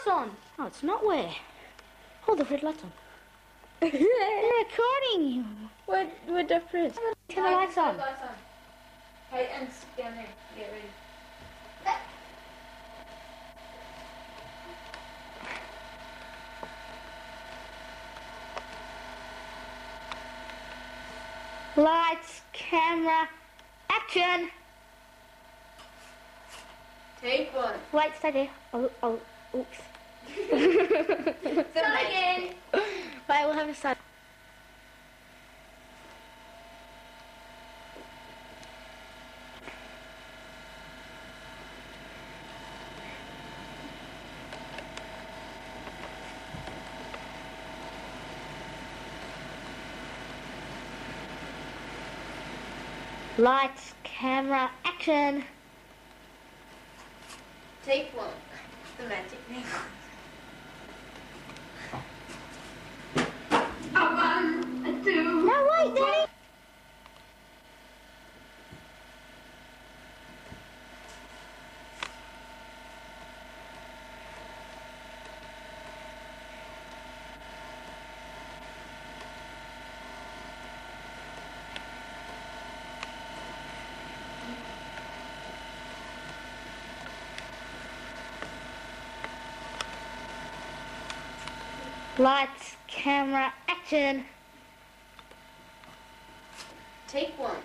lights on. Oh, it's not where. Hold the red lights on. They're recording. We're different. Turn the lights on. Hey, and down there. Get ready. Lights, camera, action. Take one. Wait, stay there. Oh, oops. Start again. Wait, we'll have a start. Lights, camera, action. Take one. The magic necklace. A one, a two. No, wait, Daddy. Lights, camera, action. Take one.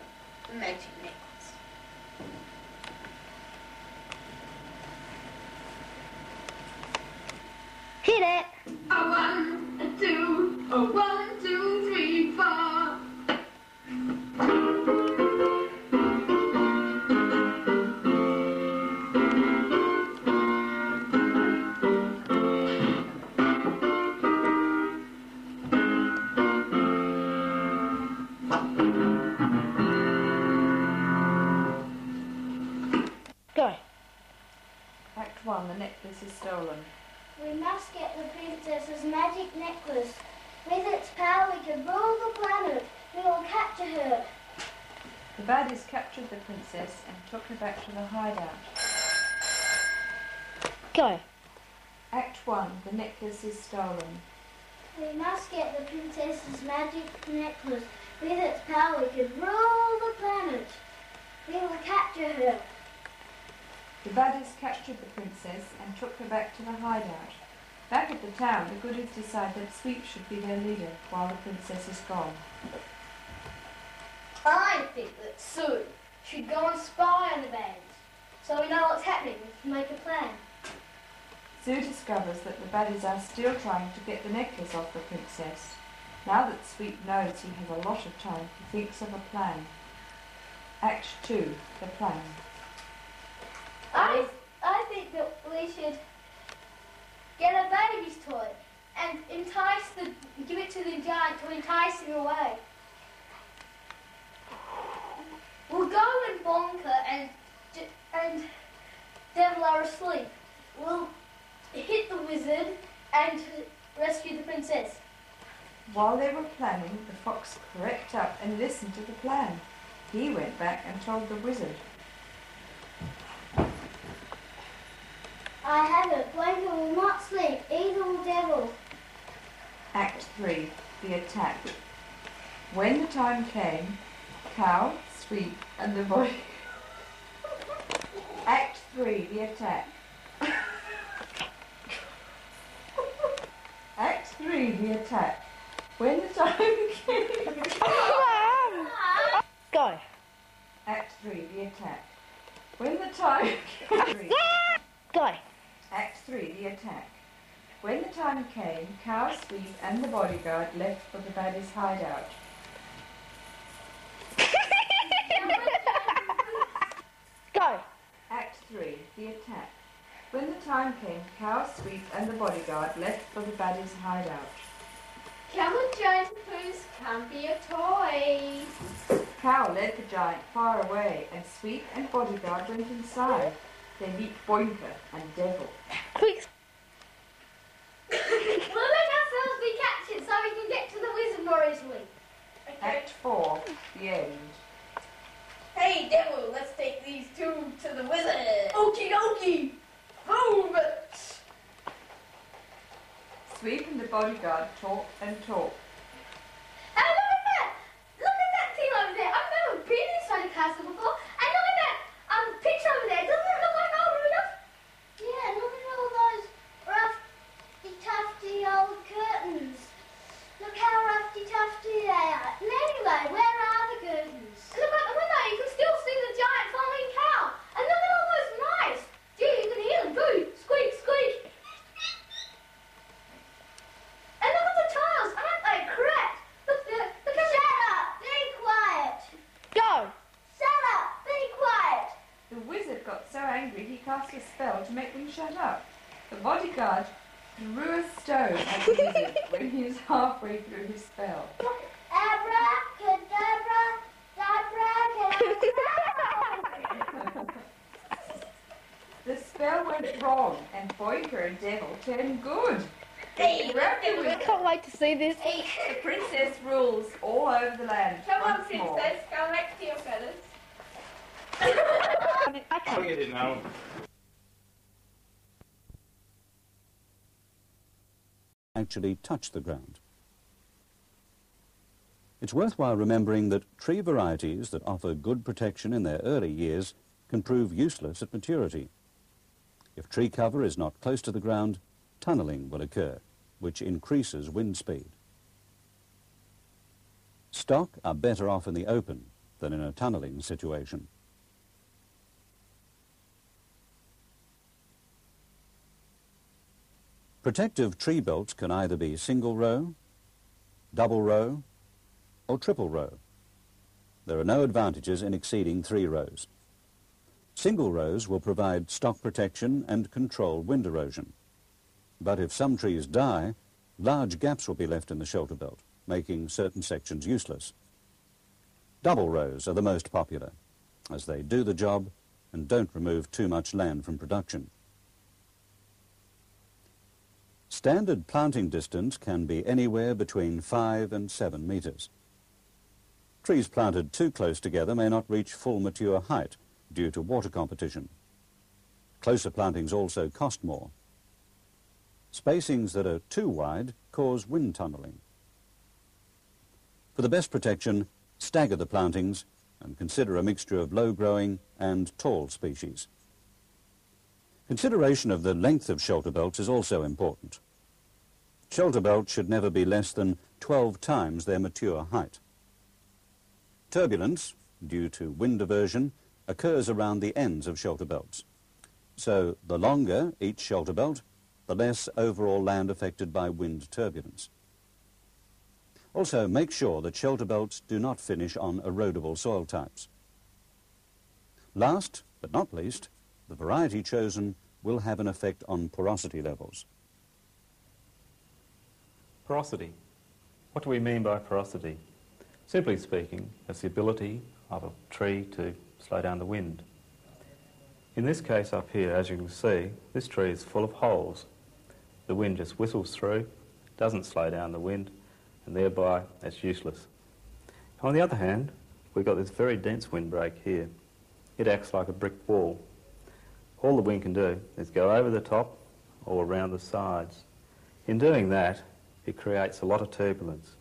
The magic necklace. Hit it. A one, a two, a 1, 2, 3, 4. Go. Act 1, the necklace is stolen. We must get the princess's magic necklace. With its power we can rule the planet. We will capture her. The baddies captured the princess and took her back to the hideout. Go. Act 1, the necklace is stolen. We must get the princess's magic necklace. With its power we can rule the planet. We will capture her. The baddies captured the princess and took her back to the hideout. Back at the town, the goodies decide that Sweep should be their leader while the princess is gone. I think that Sue should go and spy on the band. So we know what's happening. We can make a plan. Sue discovers that the baddies are still trying to get the necklace off the princess. Now that Sweep knows he has a lot of time, he thinks of a plan. Act 2, the plan. I think that we should get a baby's toy and give it to the giant to entice him away. We'll go and Bonker and Devil are asleep. We'll hit the wizard and rescue the princess. While they were planning, the fox crept up and listened to the plan. He went back and told the wizard. I have it. Blanket will not sleep. Evil devil. Act 3, the attack. When the time came, Cow, Sweep, and the boy... Act 3, the attack. Act 3, the attack. When the time came... Go. Act 3, the attack. When the time came... Go. Act 3, the attack. When the time came, Cow, Sweep, and the bodyguard left for the baddies' hideout. Go. Act 3, the attack. When the time came, Cow, Sweep, and the bodyguard left for the baddies' hideout. Come on, giant poos, come be a toy. Cow led the giant far away, and Sweep and bodyguard went inside. They meet Boinker and Devil. Quick. We'll let ourselves be captured so we can get to the wizard more easily. Okay. Act 4, the end. Hey, Devil, let's take these two to the wizard. Okie dokie. Move it. Sweep and the bodyguard talk and talk. Hey, look at that! Look at that thing over there. I've never been inside a castle before. And look at that picture over there. Doesn't it look like old Rudolph? Yeah, look at all those roughy, tufty old curtains. Look how roughy, tufty they are. And anyway, where are the curtains? Look out the window. You can still see the giant foaming cow. And look at all those mice. Gee, you can hear them too. Squeak, squeak. And look at the tiles. Aren't they cracked? Look at Shut up! Be quiet! Go! Shut up! Be quiet! The wizard got so angry he cast a spell to make them shut up. The bodyguard threw a stone at the wizard when he was halfway through his spell. Abracadabra, abracadabra. The spell went wrong and Boinker and Devil turned good. I can't wait to see this. The princess rules all over the land. Come on, once more. princess. Go back to your feathers. Okay. Get it now. Actually touch the ground. It's worthwhile remembering that tree varieties that offer good protection in their early years can prove useless at maturity. If tree cover is not close to the ground, tunnelling will occur, which increases wind speed. Stock are better off in the open than in a tunnelling situation. Protective tree belts can either be single row, double row, or triple row. There are no advantages in exceeding 3 rows. Single rows will provide stock protection and control wind erosion. But if some trees die, large gaps will be left in the shelter belt, making certain sections useless. Double rows are the most popular, as they do the job and don't remove too much land from production. Standard planting distance can be anywhere between 5 and 7 metres. Trees planted too close together may not reach full mature height due to water competition. Closer plantings also cost more. Spacings that are too wide cause wind tunnelling. For the best protection, stagger the plantings and consider a mixture of low-growing and tall species. Consideration of the length of shelter belts is also important. Shelter belts should never be less than 12 times their mature height. Turbulence, due to wind diversion, occurs around the ends of shelter belts. So the longer each shelter belt, the less overall land affected by wind turbulence. Also, make sure that shelter belts do not finish on erodible soil types. Last, but not least, the variety chosen will have an effect on porosity levels. Porosity. What do we mean by porosity? Simply speaking, it's the ability of a tree to slow down the wind. In this case up here, as you can see, this tree is full of holes. The wind just whistles through, doesn't slow down the wind, and thereby it's useless. On the other hand, we've got this very dense windbreak here. It acts like a brick wall. All the wind can do is go over the top or around the sides. In doing that, it creates a lot of turbulence.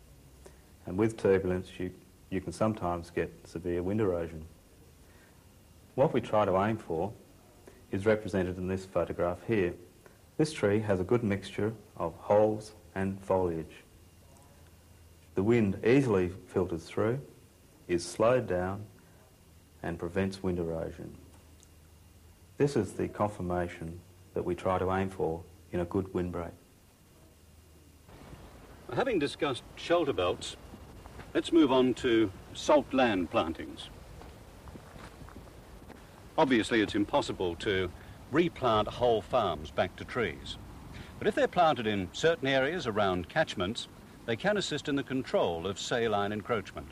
And with turbulence, you can sometimes get severe wind erosion. What we try to aim for is represented in this photograph here. This tree has a good mixture of holes and foliage. The wind easily filters through, is slowed down, and prevents wind erosion. This is the conformation that we try to aim for in a good windbreak. Having discussed shelter belts, let's move on to salt land plantings. Obviously, it's impossible to replant whole farms back to trees. But if they're planted in certain areas around catchments, they can assist in the control of saline encroachment.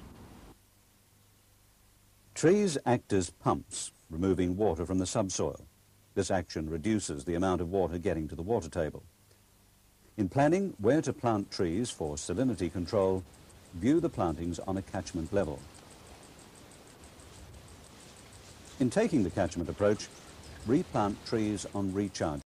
Trees act as pumps, removing water from the subsoil. This action reduces the amount of water getting to the water table. In planning where to plant trees for salinity control, view the plantings on a catchment level. In taking the catchment approach, replant trees on recharge